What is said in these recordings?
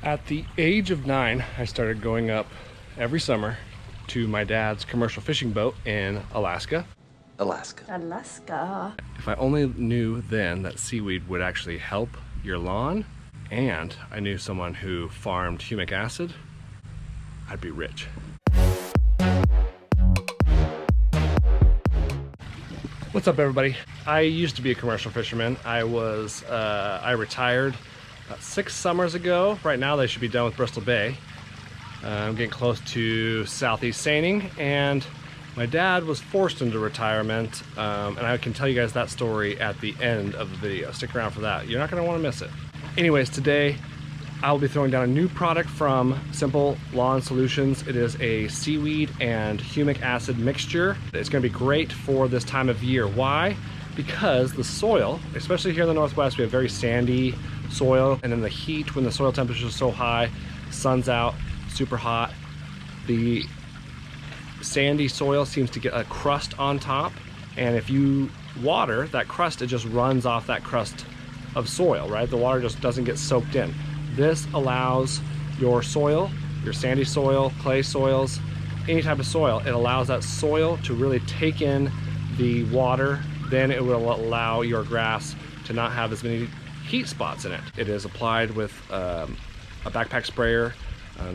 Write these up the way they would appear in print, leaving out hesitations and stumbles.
At the age of 9, I started going up every summer to my dad's commercial fishing boat in Alaska. Alaska. If I only knew then that seaweed would actually help your lawn, and I knew someone who farmed humic acid, I'd be rich. What's up, everybody? I used to be a commercial fisherman. I retired about 6 summers ago. Right now they should be done with Bristol Bay. I'm getting close to southeast seining, and my dad was forced into retirement, and I can tell you guys that story at the end of the video. Stick around for that. You're not going to want to miss it. Anyways, today I'll be throwing down a new product from Simple Lawn Solutions. It is a seaweed and humic acid mixture. It's going to be great for this time of year. Why? Because the soil, especially here in the Northwest, we have very sandy soil, and in the heat, when the soil temperature is so high, sun's out, super hot, the sandy soil seems to get a crust on top, and if you water that crust, it just runs off that crust of soil, right? The water just doesn't get soaked in. This allows your soil, your sandy soil, clay soils, any type of soil, it allows that soil to really take in the water. Then it will allow your grass to not have as many heat spots in it. It is applied with a backpack sprayer,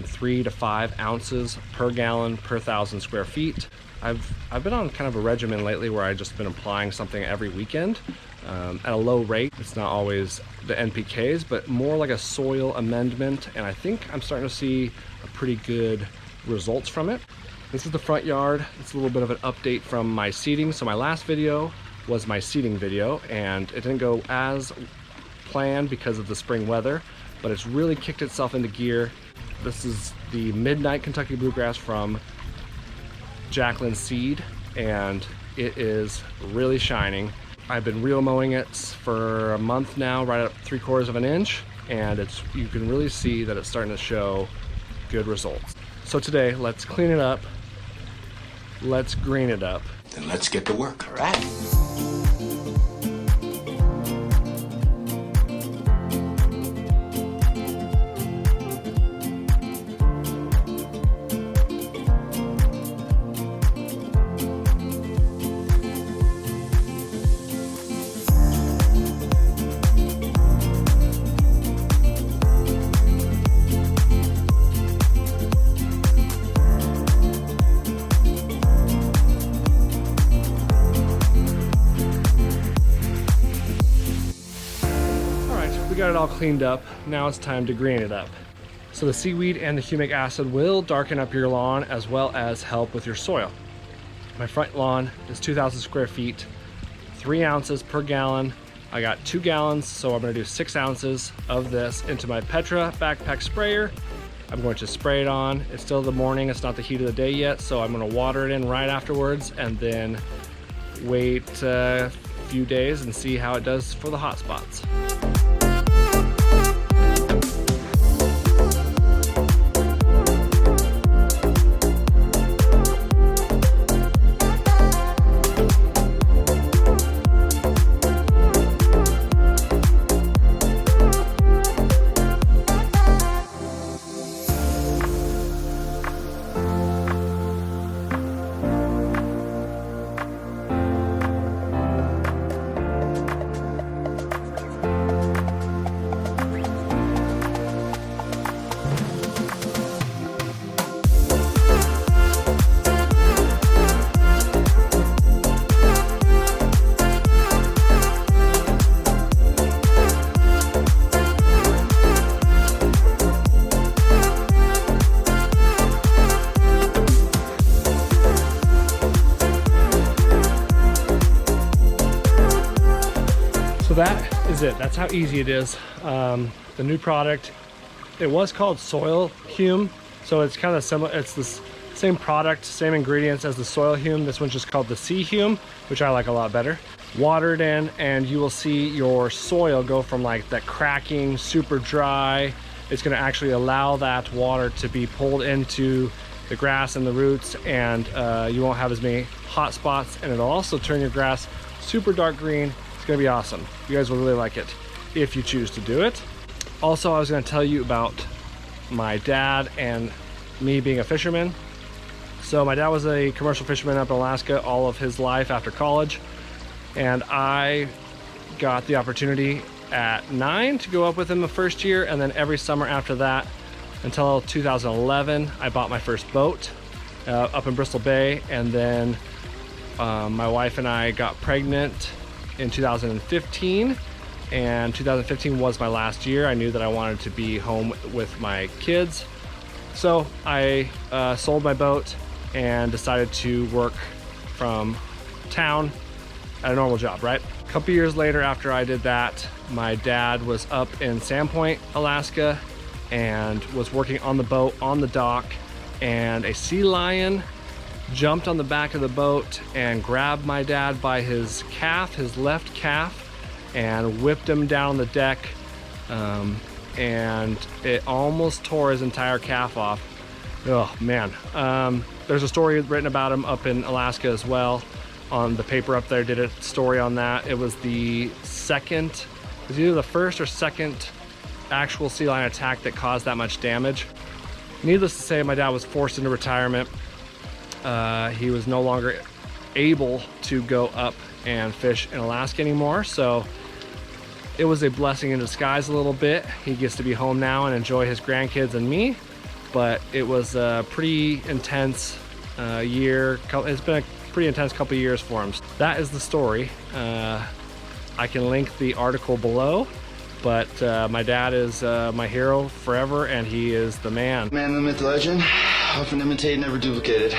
3 to 5 ounces per gallon per 1,000 square feet. I've been on kind of a regimen lately where I've just been applying something every weekend at a low rate. It's not always the NPKs, but more like a soil amendment, and I think I'm starting to see a pretty good results from it. This is the front yard. It's a little bit of an update from my seeding. So my last video was my seeding video, and it didn't go as planned because of the spring weather, but it's really kicked itself into gear. This is the Midnight Kentucky Bluegrass from Jacqueline Seed, and it is really shining. I've been reel mowing it for a month now, right up 3/4 of an inch, and you can really see that it's starting to show good results. So today, let's clean it up, let's green it up. Then let's get to work, all right? Got it all cleaned up. Now it's time to green it up. So the seaweed and the humic acid will darken up your lawn as well as help with your soil. My front lawn is 2,000 square feet, 3 ounces per gallon. I got 2 gallons, so I'm going to do 6 ounces of this into my Petra backpack sprayer. I'm going to spray it on. It's still the morning, it's not the heat of the day yet, so I'm going to water it in right afterwards and then wait a few days and see how it does for the hot spots. That is it. That's how easy it is. The new product, it was called Soil Hume, so it's kind of similar. It's the same product, same ingredients as the Soil Hume. This one's just called the Sea Hume, which I like a lot better. Water it in, and you will see your soil go from like that cracking, super dry. It's going to actually allow that water to be pulled into the grass and the roots, and you won't have as many hot spots, and it'll also turn your grass super dark green. It's gonna be awesome. You guys will really like it if you choose to do it. Also, I was gonna tell you about my dad and me being a fisherman. So my dad was a commercial fisherman up in Alaska all of his life after college, and I got the opportunity at 9 to go up with him the first year, and then every summer after that until 2011 I bought my first boat up in Bristol Bay, and then my wife and I got pregnant in 2015, and 2015 was my last year. I knew that I wanted to be home with my kids, so I sold my boat and decided to work from town at a normal job, right? A couple years later after I did that, my dad was up in Sandpoint, Alaska, and was working on the boat on the dock, and a sea lion jumped on the back of the boat and grabbed my dad by his calf, his left calf, and whipped him down the deck, and it almost tore his entire calf off. Oh man. There's a story written about him up in Alaska as well. On the paper up there did a story on that. It was the second, it was either the first or second actual sea lion attack that caused that much damage. Needless to say, my dad was forced into retirement. He was no longer able to go up and fish in Alaska anymore, so it was a blessing in disguise a little bit. He gets to be home now and enjoy his grandkids and me, but it was a pretty intense year. It's been a pretty intense couple of years for him. That is the story. I can link the article below, but my dad is my hero forever, and he is the man. Man, the myth, legend, often imitated, never duplicated.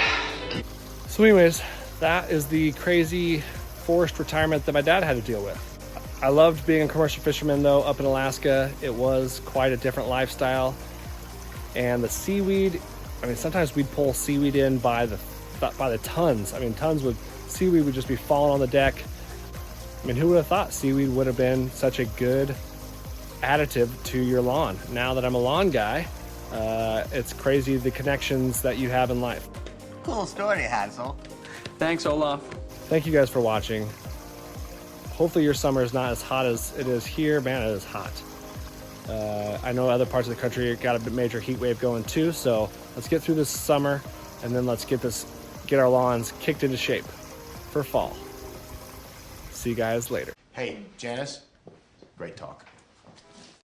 So anyways, that is the crazy forced retirement that my dad had to deal with. I loved being a commercial fisherman though up in Alaska. It was quite a different lifestyle. And the seaweed, I mean, sometimes we'd pull seaweed in by the tons. I mean, seaweed would just be falling on the deck. I mean, who would have thought seaweed would have been such a good additive to your lawn? Now that I'm a lawn guy, it's crazy the connections that you have in life. Cool story, Hansel. Thanks, Olaf. Thank you guys for watching. Hopefully your summer is not as hot as it is here. Man, it is hot. I know other parts of the country got a major heat wave going too, so let's get through this summer, and then let's get our lawns kicked into shape for fall. See you guys later. Hey, Janice, great talk.